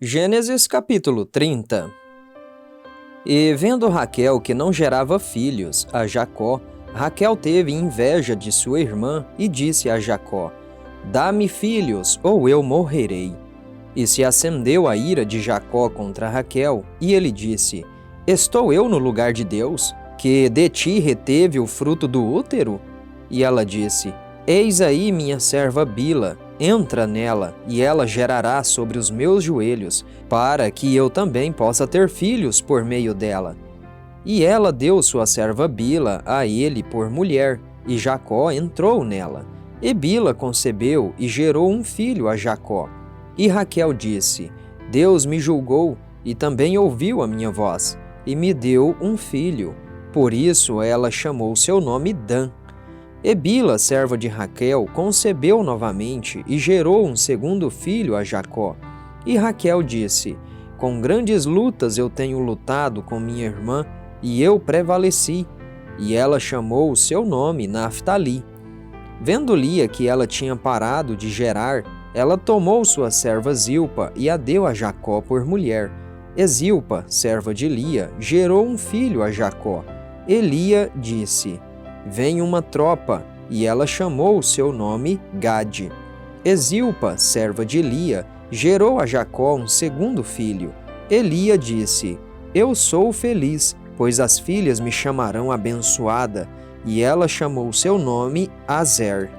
Gênesis capítulo 30. E vendo Raquel que não gerava filhos a Jacó, Raquel teve inveja de sua irmã e disse a Jacó: Dá-me filhos, ou eu morrerei. E se acendeu a ira de Jacó contra Raquel, e ele disse: Estou eu no lugar de Deus, que de ti reteve o fruto do útero? E ela disse: Eis aí minha serva Bila, entra nela, e ela gerará sobre os meus joelhos, para que eu também possa ter filhos por meio dela. E ela deu sua serva Bila a ele por mulher, e Jacó entrou nela. E Bila concebeu e gerou um filho a Jacó. E Raquel disse: Deus me julgou, e também ouviu a minha voz, e me deu um filho. Por isso ela chamou seu nome Dan. E Bila, serva de Raquel, concebeu novamente e gerou um segundo filho a Jacó. E Raquel disse: Com grandes lutas eu tenho lutado com minha irmã, e eu prevaleci. E ela chamou o seu nome Naftali. Vendo Lia que ela tinha parado de gerar, ela tomou sua serva Zilpa e a deu a Jacó por mulher. E Zilpa, serva de Lia, gerou um filho a Jacó. E Lia disse: Vem uma tropa, e ela chamou o seu nome Gade. E Zilpa, serva de Lia, gerou a Jacó um segundo filho. E Lia disse: Eu sou feliz, pois as filhas me chamarão abençoada. E ela chamou seu nome Azer.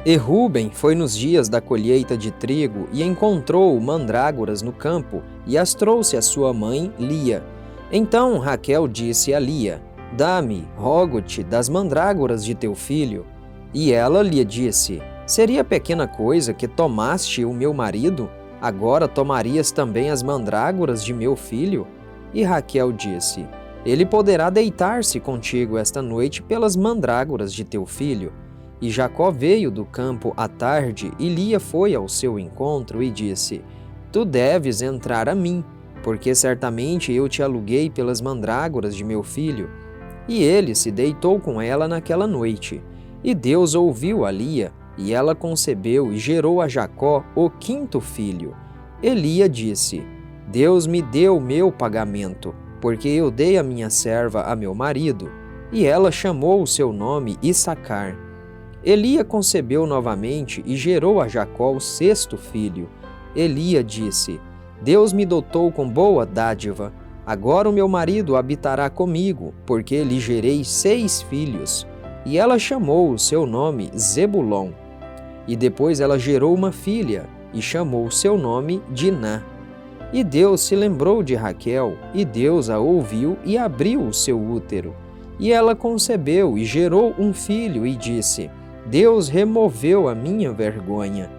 E Ruben foi nos dias da colheita de trigo e encontrou mandrágoras no campo, e as trouxe à sua mãe Lia. Então Raquel disse a Lia: Dá-me, rogo-te, das mandrágoras de teu filho. E ela lhe disse: Seria pequena coisa que tomaste o meu marido? Agora tomarias também as mandrágoras de meu filho? E Raquel disse: Ele poderá deitar-se contigo esta noite pelas mandrágoras de teu filho. E Jacó veio do campo à tarde, e Lia foi ao seu encontro e disse: Tu deves entrar a mim, porque certamente eu te aluguei pelas mandrágoras de meu filho. E ele se deitou com ela naquela noite. E Deus ouviu a Lia, e ela concebeu e gerou a Jacó o quinto filho. E Lia disse: Deus me deu o meu pagamento, porque eu dei a minha serva a meu marido. E ela chamou o seu nome Issacar. E Lia concebeu novamente e gerou a Jacó o sexto filho. E Lia disse: Deus me dotou com boa dádiva. Agora o meu marido habitará comigo, porque lhe gerei 6 filhos. E ela chamou o seu nome Zebulon. E depois ela gerou uma filha, e chamou o seu nome Diná. E Deus se lembrou de Raquel, e Deus a ouviu e abriu o seu útero. E ela concebeu e gerou um filho, e disse: Deus removeu a minha vergonha.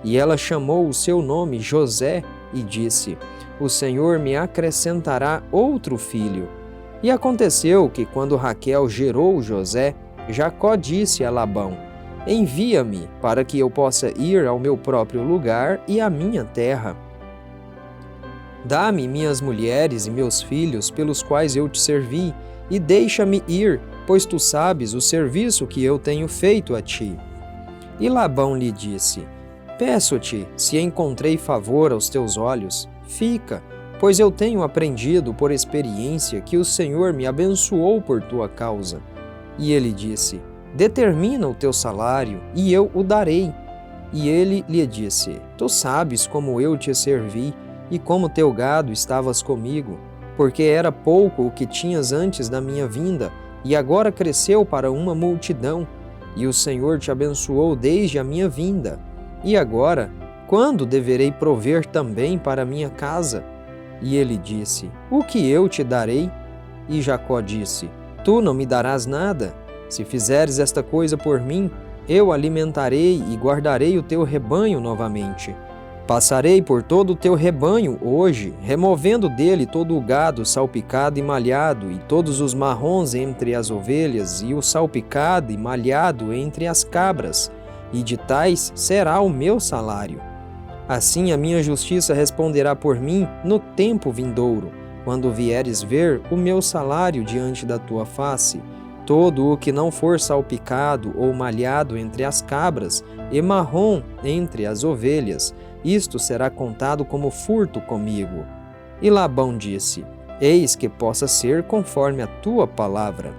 E ela chamou o seu nome José, e disse: O Senhor me acrescentará outro filho. E aconteceu que, quando Raquel gerou José, Jacó disse a Labão: Envia-me, para que eu possa ir ao meu próprio lugar e à minha terra. Dá-me minhas mulheres e meus filhos, pelos quais eu te servi, e deixa-me ir, pois tu sabes o serviço que eu tenho feito a ti. E Labão lhe disse: Peço-te, se encontrei favor aos teus olhos, fica, pois eu tenho aprendido por experiência que o Senhor me abençoou por tua causa. E ele disse: Determina o teu salário, e eu o darei. E ele lhe disse: Tu sabes como eu te servi, e como teu gado estavas comigo, porque era pouco o que tinhas antes da minha vinda, e agora cresceu para uma multidão, e o Senhor te abençoou desde a minha vinda. E agora, quando deverei prover também para minha casa? E ele disse: O que eu te darei? E Jacó disse: Tu não me darás nada. Se fizeres esta coisa por mim, eu alimentarei e guardarei o teu rebanho novamente. Passarei por todo o teu rebanho hoje, removendo dele todo o gado salpicado e malhado, e todos os marrons entre as ovelhas, e o salpicado e malhado entre as cabras, e de tais será o meu salário. Assim a minha justiça responderá por mim no tempo vindouro, quando vieres ver o meu salário diante da tua face. Todo o que não for salpicado ou malhado entre as cabras, e marrom entre as ovelhas, isto será contado como furto comigo. E Labão disse: Eis que possa ser conforme a tua palavra.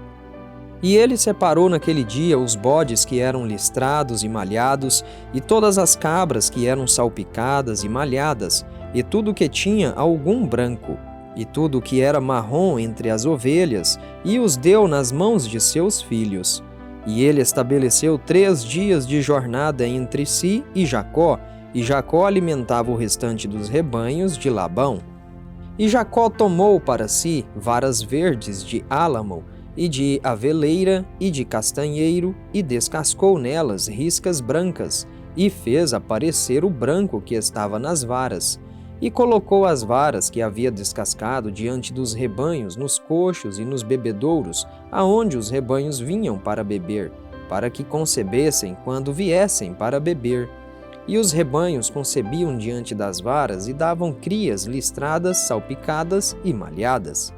E ele separou naquele dia os bodes que eram listrados e malhados, e todas as cabras que eram salpicadas e malhadas, e tudo que tinha algum branco, e tudo que era marrom entre as ovelhas, e os deu nas mãos de seus filhos. E ele estabeleceu 3 dias de jornada entre si e Jacó alimentava o restante dos rebanhos de Labão. E Jacó tomou para si varas verdes de álamo, e de aveleira, e de castanheiro, e descascou nelas riscas brancas, e fez aparecer o branco que estava nas varas. E colocou as varas que havia descascado diante dos rebanhos, nos coxos e nos bebedouros, aonde os rebanhos vinham para beber, para que concebessem quando viessem para beber. E os rebanhos concebiam diante das varas e davam crias listradas, salpicadas e malhadas.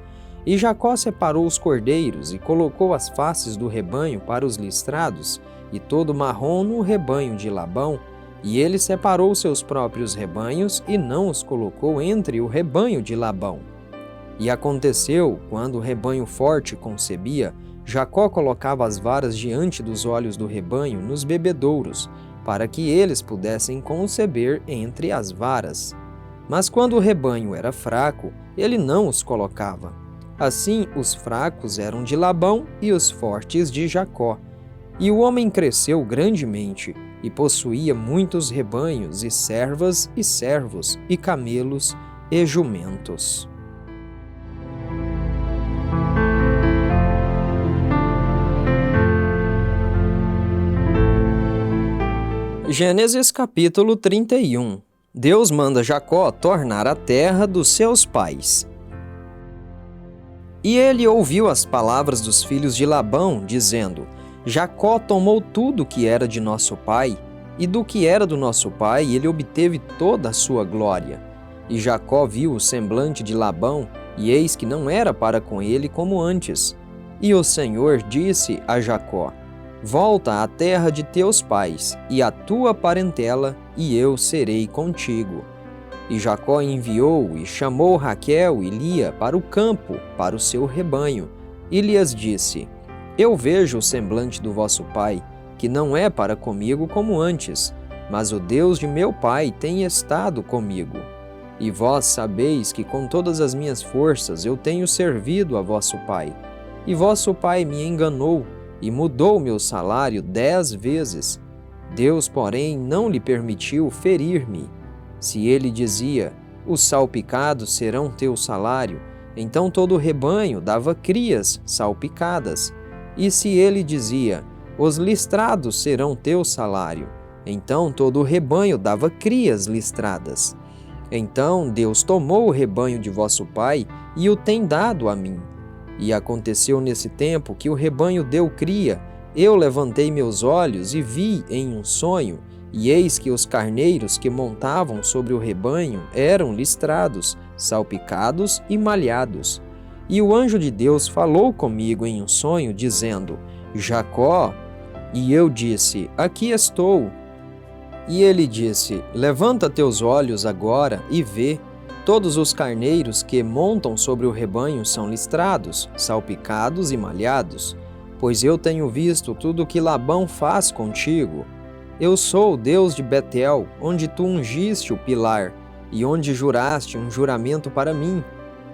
E Jacó separou os cordeiros e colocou as faces do rebanho para os listrados, e todo marrom no rebanho de Labão, e ele separou seus próprios rebanhos e não os colocou entre o rebanho de Labão. E aconteceu, quando o rebanho forte concebia, Jacó colocava as varas diante dos olhos do rebanho nos bebedouros, para que eles pudessem conceber entre as varas. Mas quando o rebanho era fraco, ele não os colocava. Assim, os fracos eram de Labão e os fortes de Jacó. E o homem cresceu grandemente, e possuía muitos rebanhos, e servas, e servos, e camelos, e jumentos. Gênesis capítulo 31. Deus manda Jacó tornar a terra dos seus pais. E ele ouviu as palavras dos filhos de Labão, dizendo: Jacó tomou tudo que era de nosso pai, e do que era do nosso pai ele obteve toda a sua glória. E Jacó viu o semblante de Labão, e eis que não era para com ele como antes. E o Senhor disse a Jacó: Volta à terra de teus pais, e à tua parentela, e eu serei contigo. E Jacó enviou e chamou Raquel e Lia para o campo, para o seu rebanho, e lhes disse: Eu vejo o semblante do vosso pai, que não é para comigo como antes, mas o Deus de meu pai tem estado comigo. E vós sabeis que com todas as minhas forças eu tenho servido a vosso pai. E vosso pai me enganou, e mudou meu salário 10 vezes. Deus, porém, não lhe permitiu ferir-me. Se ele dizia: os salpicados serão teu salário, então todo o rebanho dava crias salpicadas. E se ele dizia: os listrados serão teu salário, então todo o rebanho dava crias listradas. Então Deus tomou o rebanho de vosso pai e o tem dado a mim. E aconteceu nesse tempo que o rebanho deu cria. Eu levantei meus olhos e vi em um sonho, e eis que os carneiros que montavam sobre o rebanho eram listrados, salpicados e malhados. E o anjo de Deus falou comigo em um sonho, dizendo: Jacó. E eu disse: aqui estou. E ele disse: levanta teus olhos agora e vê. Todos os carneiros que montam sobre o rebanho são listrados, salpicados e malhados. Pois eu tenho visto tudo o que Labão faz contigo. Eu sou o Deus de Betel, onde tu ungiste o pilar, e onde juraste um juramento para mim.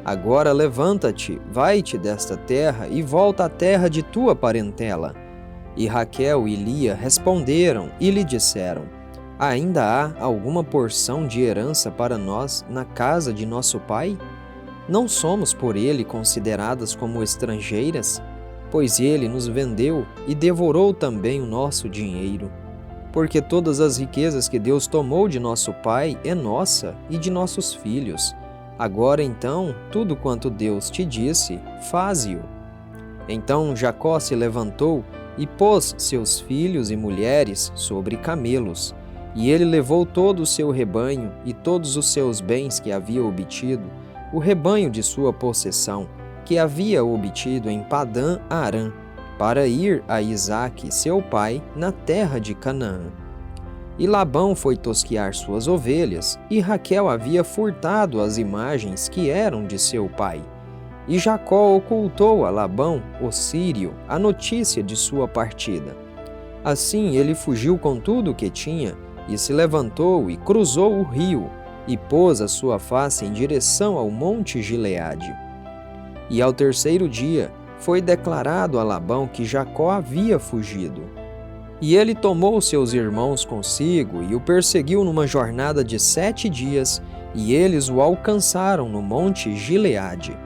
Agora levanta-te, vai-te desta terra e volta à terra de tua parentela. E Raquel e Lia responderam e lhe disseram: ainda há alguma porção de herança para nós na casa de nosso pai? Não somos por ele consideradas como estrangeiras? Pois ele nos vendeu e devorou também o nosso dinheiro. Porque todas as riquezas que Deus tomou de nosso pai é nossa e de nossos filhos. Agora então, tudo quanto Deus te disse, faze-o. Então Jacó se levantou e pôs seus filhos e mulheres sobre camelos. E ele levou todo o seu rebanho e todos os seus bens que havia obtido, o rebanho de sua possessão, que havia obtido em Padã Arã, para ir a Isaque, seu pai, na terra de Canaã. E Labão foi tosquiar suas ovelhas, e Raquel havia furtado as imagens que eram de seu pai. E Jacó ocultou a Labão, o sírio, a notícia de sua partida. Assim ele fugiu com tudo o que tinha, e se levantou e cruzou o rio, e pôs a sua face em direção ao monte Gileade. E ao terceiro dia foi declarado a Labão que Jacó havia fugido. E ele tomou seus irmãos consigo e o perseguiu numa jornada de 7 dias, e eles o alcançaram no monte Gileade.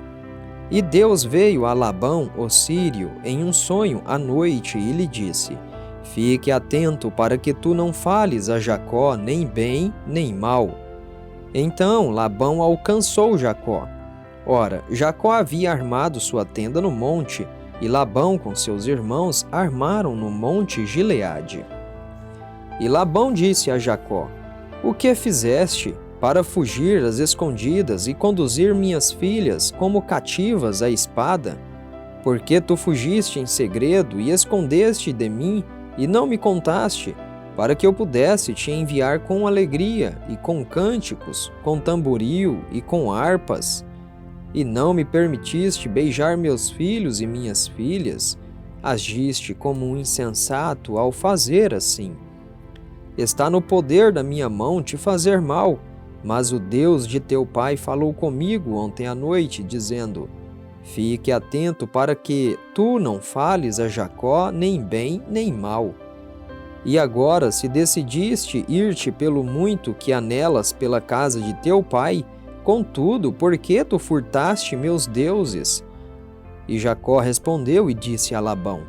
E Deus veio a Labão, o sírio, em um sonho à noite e lhe disse: Fique atento para que tu não fales a Jacó nem bem nem mal. Então Labão alcançou Jacó. Ora, Jacó havia armado sua tenda no monte, e Labão com seus irmãos armaram no monte Gileade. E Labão disse a Jacó: O que fizeste para fugir às escondidas e conduzir minhas filhas como cativas à espada? Porque tu fugiste em segredo e escondeste de mim e não me contaste, para que eu pudesse te enviar com alegria e com cânticos, com tamboril e com harpas? E não me permitiste beijar meus filhos e minhas filhas, agiste como um insensato ao fazer assim. Está no poder da minha mão te fazer mal, mas o Deus de teu pai falou comigo ontem à noite, dizendo: Fique atento para que tu não fales a Jacó nem bem nem mal. E agora, se decidiste ir-te pelo muito que anelas pela casa de teu pai, contudo, por que tu furtaste meus deuses? E Jacó respondeu e disse a Labão: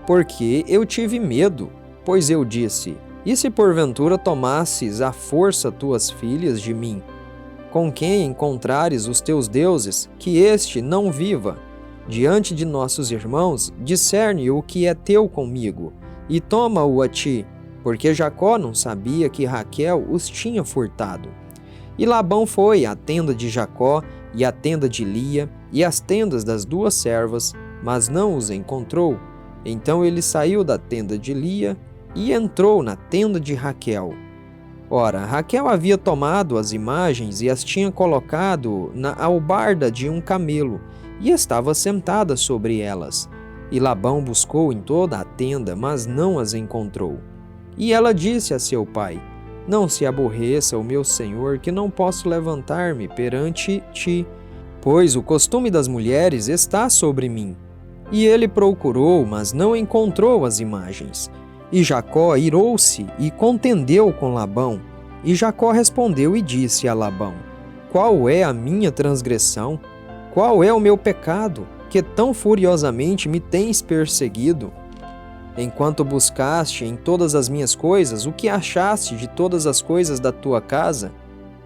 Porque eu tive medo, pois eu disse: E se porventura tomasses à força tuas filhas de mim? Com quem encontrares os teus deuses, que este não viva? Diante de nossos irmãos, discerne o que é teu comigo, e toma-o a ti, porque Jacó não sabia que Raquel os tinha furtado. E Labão foi à tenda de Jacó e à tenda de Lia e às tendas das 2 servas, mas não os encontrou. Então ele saiu da tenda de Lia e entrou na tenda de Raquel. Ora, Raquel havia tomado as imagens e as tinha colocado na albarda de um camelo, e estava sentada sobre elas. E Labão buscou em toda a tenda, mas não as encontrou. E ela disse a seu pai: Não se aborreça o meu senhor, que não posso levantar-me perante ti, pois o costume das mulheres está sobre mim. E ele procurou, mas não encontrou as imagens. E Jacó irou-se e contendeu com Labão. E Jacó respondeu e disse a Labão: Qual é a minha transgressão? Qual é o meu pecado, que tão furiosamente me tens perseguido? Enquanto buscaste em todas as minhas coisas o que achaste de todas as coisas da tua casa,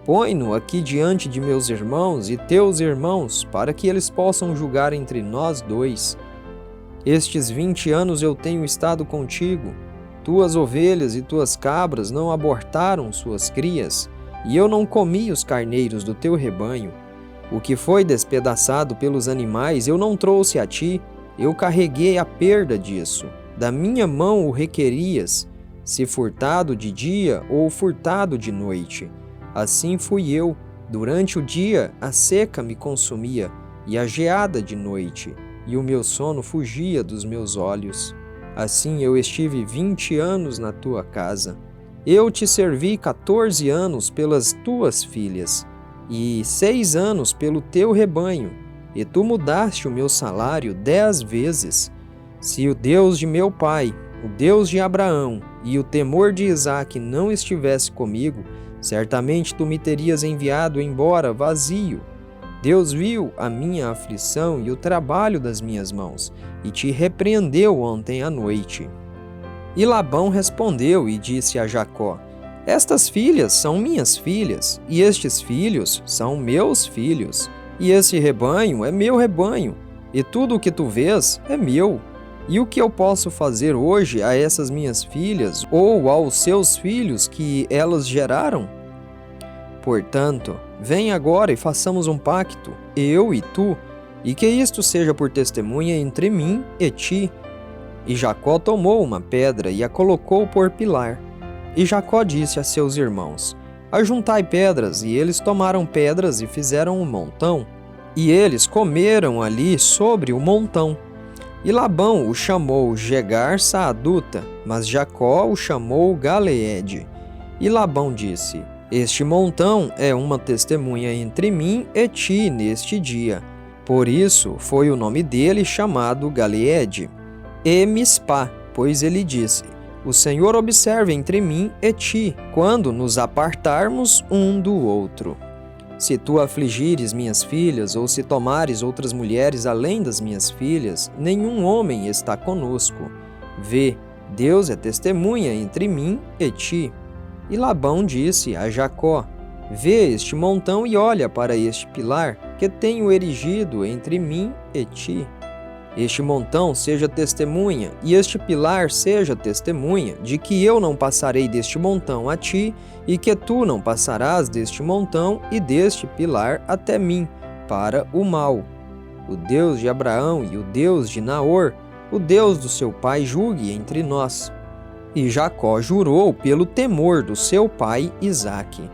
põe-no aqui diante de meus irmãos e teus irmãos, para que eles possam julgar entre nós 2. Estes 20 anos eu tenho estado contigo. Tuas ovelhas e tuas cabras não abortaram suas crias, e eu não comi os carneiros do teu rebanho. O que foi despedaçado pelos animais eu não trouxe a ti, eu carreguei a perda disso. Da minha mão o requerias, se furtado de dia ou furtado de noite. Assim fui eu. Durante o dia a seca me consumia, e a geada de noite, e o meu sono fugia dos meus olhos. Assim eu estive 20 anos na tua casa. Eu te servi 14 anos pelas tuas filhas, e 6 anos pelo teu rebanho, e tu mudaste o meu salário 10 vezes. Se o Deus de meu pai, o Deus de Abraão e o temor de Isaque não estivesse comigo, certamente tu me terias enviado embora vazio. Deus viu a minha aflição e o trabalho das minhas mãos, e te repreendeu ontem à noite. E Labão respondeu e disse a Jacó: Estas filhas são minhas filhas, e estes filhos são meus filhos, e esse rebanho é meu rebanho, e tudo o que tu vês é meu. E o que eu posso fazer hoje a essas minhas filhas, ou aos seus filhos que elas geraram? Portanto, vem agora e façamos um pacto, eu e tu, e que isto seja por testemunha entre mim e ti. E Jacó tomou uma pedra e a colocou por pilar. E Jacó disse a seus irmãos: Ajuntai pedras, e eles tomaram pedras e fizeram um montão, e eles comeram ali sobre o montão. E Labão o chamou Jegar Saaduta, mas Jacó o chamou Galeede. E Labão disse: Este montão é uma testemunha entre mim e ti neste dia. Por isso foi o nome dele chamado Galeede. E Mispá, pois ele disse: O Senhor observe entre mim e ti, quando nos apartarmos um do outro. Se tu afligires minhas filhas, ou se tomares outras mulheres além das minhas filhas, nenhum homem está conosco. Vê, Deus é testemunha entre mim e ti. E Labão disse a Jacó: Vê este montão e olha para este pilar que tenho erigido entre mim e ti. Este montão seja testemunha, e este pilar seja testemunha, de que eu não passarei deste montão a ti, e que tu não passarás deste montão e deste pilar até mim, para o mal. O Deus de Abraão e o Deus de Naor, o Deus do seu pai, julgue entre nós. E Jacó jurou pelo temor do seu pai Isaque.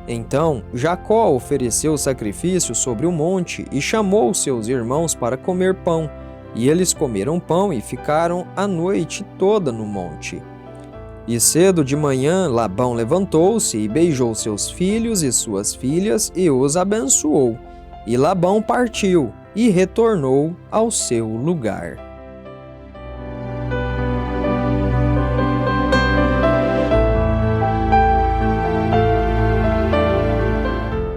Então Jacó ofereceu sacrifício sobre o monte e chamou seus irmãos para comer pão. E eles comeram pão e ficaram a noite toda no monte. E cedo de manhã Labão levantou-se e beijou seus filhos e suas filhas e os abençoou. E Labão partiu e retornou ao seu lugar.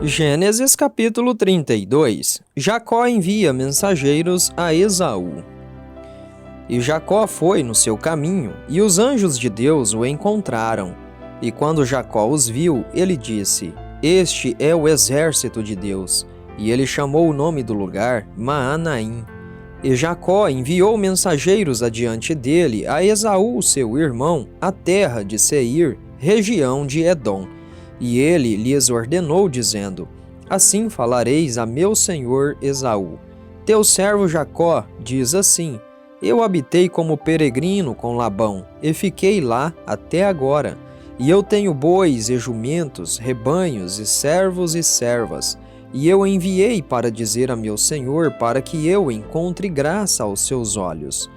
Gênesis capítulo 32. Jacó envia mensageiros a Esaú. E Jacó foi no seu caminho, e os anjos de Deus o encontraram. E quando Jacó os viu, ele disse: Este é o exército de Deus. E ele chamou o nome do lugar Maanaim. E Jacó enviou mensageiros adiante dele a Esaú, seu irmão, à terra de Seir, região de Edom. E ele lhes ordenou, dizendo: Assim falareis a meu senhor Esaú: Teu servo Jacó diz assim: Eu habitei como peregrino com Labão, e fiquei lá até agora. E eu tenho bois e jumentos, rebanhos e servos e servas. E eu enviei para dizer a meu senhor, para que eu encontre graça aos seus olhos.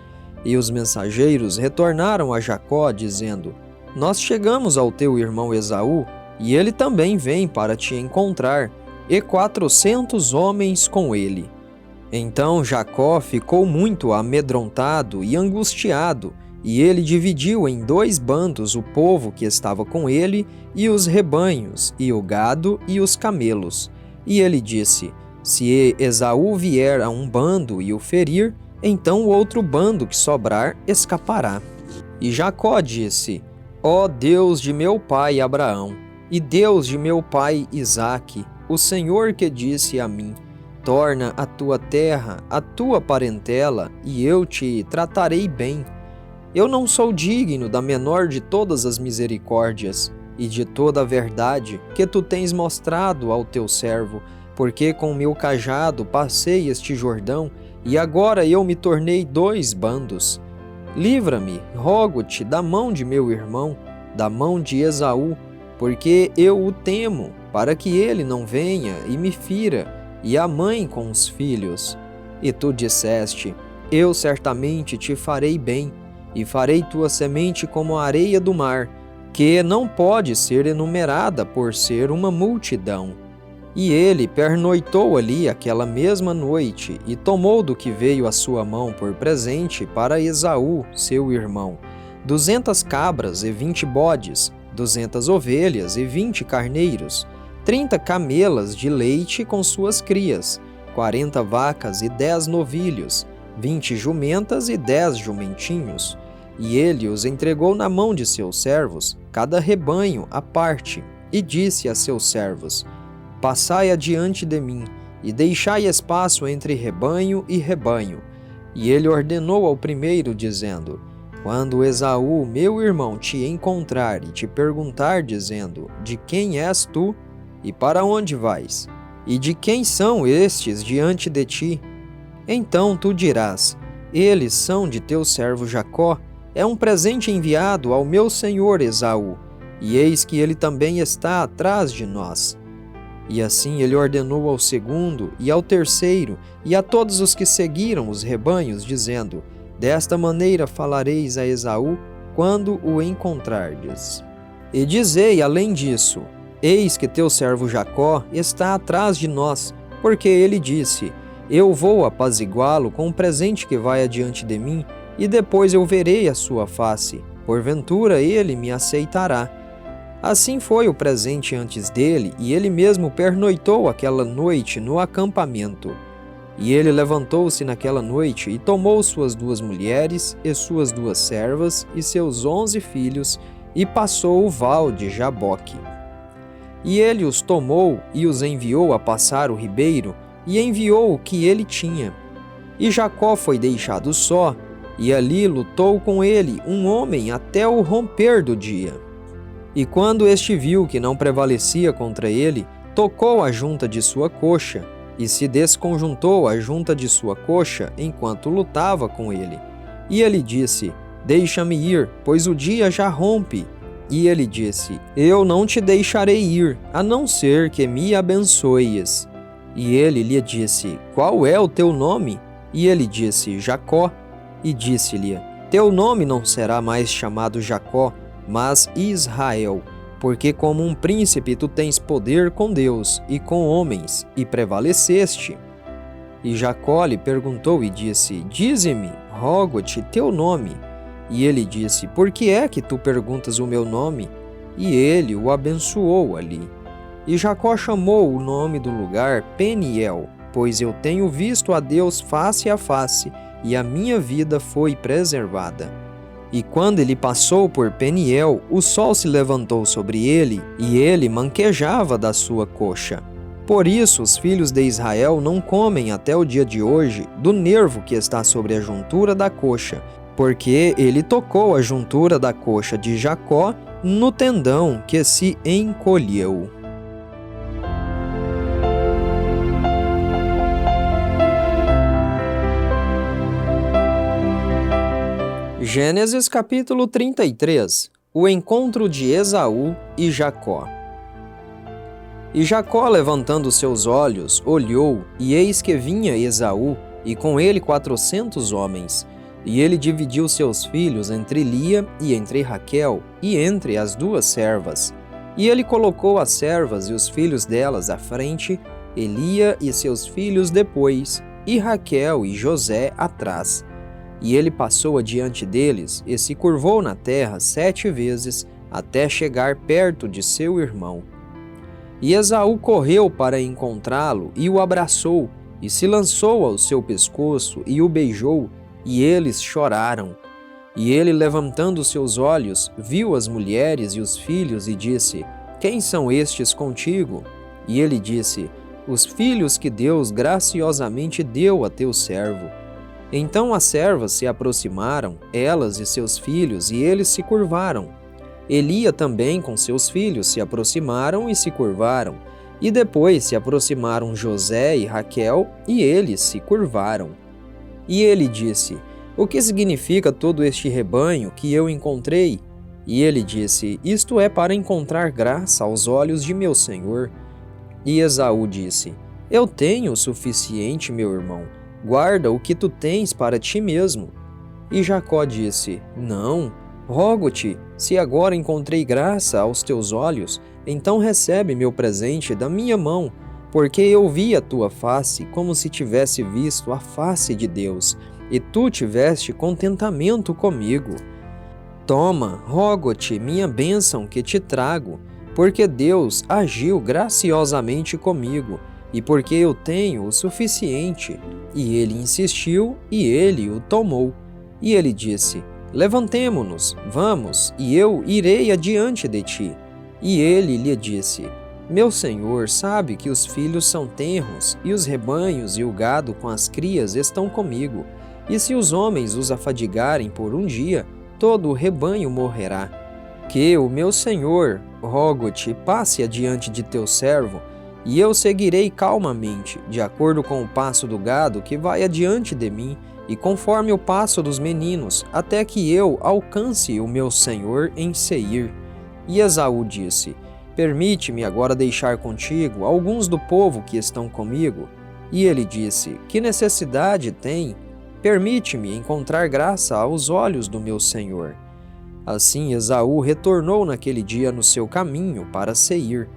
E os mensageiros retornaram a Jacó, dizendo: Nós chegamos ao teu irmão Esaú, e ele também vem para te encontrar, e 400 homens com ele. Então Jacó ficou muito amedrontado e angustiado, e ele dividiu em 2 bandos o povo que estava com ele, e os rebanhos, e o gado, e os camelos. E ele disse: Se Esaú vier a um bando e o ferir, então o outro bando que sobrar escapará. E Jacó disse: Ó Deus de meu pai Abraão, e Deus de meu pai Isaque, o Senhor que disse a mim: Torna a tua terra, a tua parentela, e eu te tratarei bem. Eu não sou digno da menor de todas as misericórdias e de toda a verdade que tu tens mostrado ao teu servo, porque com meu cajado passei este Jordão, e agora eu me tornei 2 bandos. Livra-me, rogo-te, da mão de meu irmão, da mão de Esaú, porque eu o temo, para que ele não venha e me fira, e a mãe com os filhos. E tu disseste: Eu certamente te farei bem, e farei tua semente como a areia do mar, que não pode ser enumerada por ser uma multidão. E ele pernoitou ali aquela mesma noite, e tomou do que veio à sua mão por presente para Esaú, seu irmão, 200 cabras e 20 bodes, 200 ovelhas e 20 carneiros, 30 camelas de leite com suas crias, 40 vacas e 10 novilhos, 20 jumentas e 10 jumentinhos. E ele os entregou na mão de seus servos, cada rebanho à parte, e disse a seus servos: Passai adiante de mim, e deixai espaço entre rebanho e rebanho. E ele ordenou ao primeiro, dizendo: Quando Esaú, meu irmão, te encontrar e te perguntar, dizendo: De quem és tu? E para onde vais? E de quem são estes diante de ti? Então tu dirás: Eles são de teu servo Jacó, é um presente enviado ao meu senhor Esaú. e eis que ele também está atrás de nós. E assim ele ordenou ao segundo e ao terceiro e a todos os que seguiram os rebanhos, dizendo: desta maneira falareis a Esaú quando o encontrardes. E dizei além disso: eis que teu servo Jacó está atrás de nós, porque ele disse: eu vou apaziguá-lo com um presente que vai adiante de mim, e depois eu verei a sua face. Porventura ele me aceitará. Assim foi o presente antes dele, e ele mesmo pernoitou aquela noite no acampamento. E ele levantou-se naquela noite e tomou suas 2 mulheres e suas 2 servas e seus 11 filhos e passou o val de Jaboque. E ele os tomou e os enviou a passar o ribeiro e enviou o que ele tinha. E Jacó foi deixado só, e ali lutou com ele um homem até o romper do dia. E quando este viu que não prevalecia contra ele, tocou a junta de sua coxa, e se desconjuntou a junta de sua coxa enquanto lutava com ele. E ele disse: deixa-me ir, pois o dia já rompe. E ele disse: eu não te deixarei ir, a não ser que me abençoes. E ele lhe disse: qual é o teu nome? E ele disse: Jacó. E disse-lhe: teu nome não será mais chamado Jacó, mas Israel, porque como um príncipe tu tens poder com Deus e com homens, e prevaleceste. E Jacó lhe perguntou e disse: dize-me, rogo-te, teu nome. E ele disse: por que é que tu perguntas o meu nome? E ele o abençoou ali. E Jacó chamou o nome do lugar Peniel, pois eu tenho visto a Deus face a face, e a minha vida foi preservada. E quando ele passou por Peniel, o sol se levantou sobre ele, e ele manquejava da sua coxa. Por isso os filhos de Israel não comem até o dia de hoje do nervo que está sobre a juntura da coxa, porque ele tocou a juntura da coxa de Jacó no tendão que se encolheu. Gênesis capítulo 33. O encontro de Esaú e Jacó. E Jacó, levantando seus olhos, olhou, e eis que vinha Esaú, e com ele 400 homens. E ele dividiu seus filhos entre Lia e entre Raquel, e entre as 2 servas. E ele colocou as servas e os filhos delas à frente, e Lia e seus filhos depois, e Raquel e José atrás. E ele passou adiante deles e se curvou na terra 7 vezes, até chegar perto de seu irmão. E Esaú correu para encontrá-lo e o abraçou, e se lançou ao seu pescoço e o beijou, e eles choraram. E ele, levantando seus olhos, viu as mulheres e os filhos e disse: quem são estes contigo? E ele disse: os filhos que Deus graciosamente deu a teu servo. Então as servas se aproximaram, elas e seus filhos, e eles se curvaram. Elia também com seus filhos se aproximaram e se curvaram. E depois se aproximaram José e Raquel, e eles se curvaram. E ele disse: o que significa todo este rebanho que eu encontrei? E ele disse: isto é para encontrar graça aos olhos de meu senhor. E Esaú disse: eu tenho o suficiente, meu irmão. Guarda o que tu tens para ti mesmo. E Jacó disse: não, rogo-te, se agora encontrei graça aos teus olhos, então recebe meu presente da minha mão, porque eu vi a tua face como se tivesse visto a face de Deus, e tu tiveste contentamento comigo. Toma, rogo-te, minha bênção que te trago, porque Deus agiu graciosamente comigo, e porque eu tenho o suficiente. E ele insistiu, e ele o tomou. E ele disse: levantemo-nos, vamos, e eu irei adiante de ti. E ele lhe disse: meu senhor sabe que os filhos são tenros, e os rebanhos e o gado com as crias estão comigo. E se os homens os afadigarem por um dia, todo o rebanho morrerá. Que o meu senhor, rogo-te, passe adiante de teu servo, e eu seguirei calmamente, de acordo com o passo do gado que vai adiante de mim, e conforme o passo dos meninos, até que eu alcance o meu senhor em Seir. E Esaú disse: Permite-me agora deixar contigo alguns do povo que estão comigo. E ele disse: Que necessidade tem? Permite-me encontrar graça aos olhos do meu senhor. Assim Esaú retornou naquele dia no seu caminho para Seir.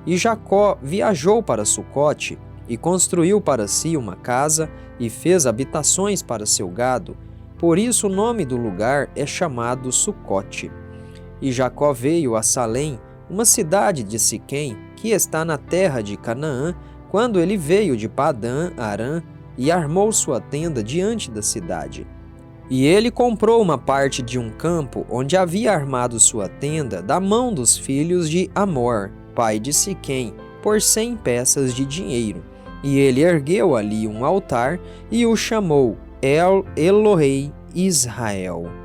E Jacó viajou para Sucote e construiu para si uma casa e fez habitações para seu gado. Por isso o nome do lugar é chamado Sucote. E Jacó veio a Salém, uma cidade de Siquém, que está na terra de Canaã, quando ele veio de Padã Arã e armou sua tenda diante da cidade. E ele comprou uma parte de um campo onde havia armado sua tenda da mão dos filhos de Amor, pai de Siquém, por 100 peças de dinheiro. E ele ergueu ali um altar e o chamou El Elohei Israel.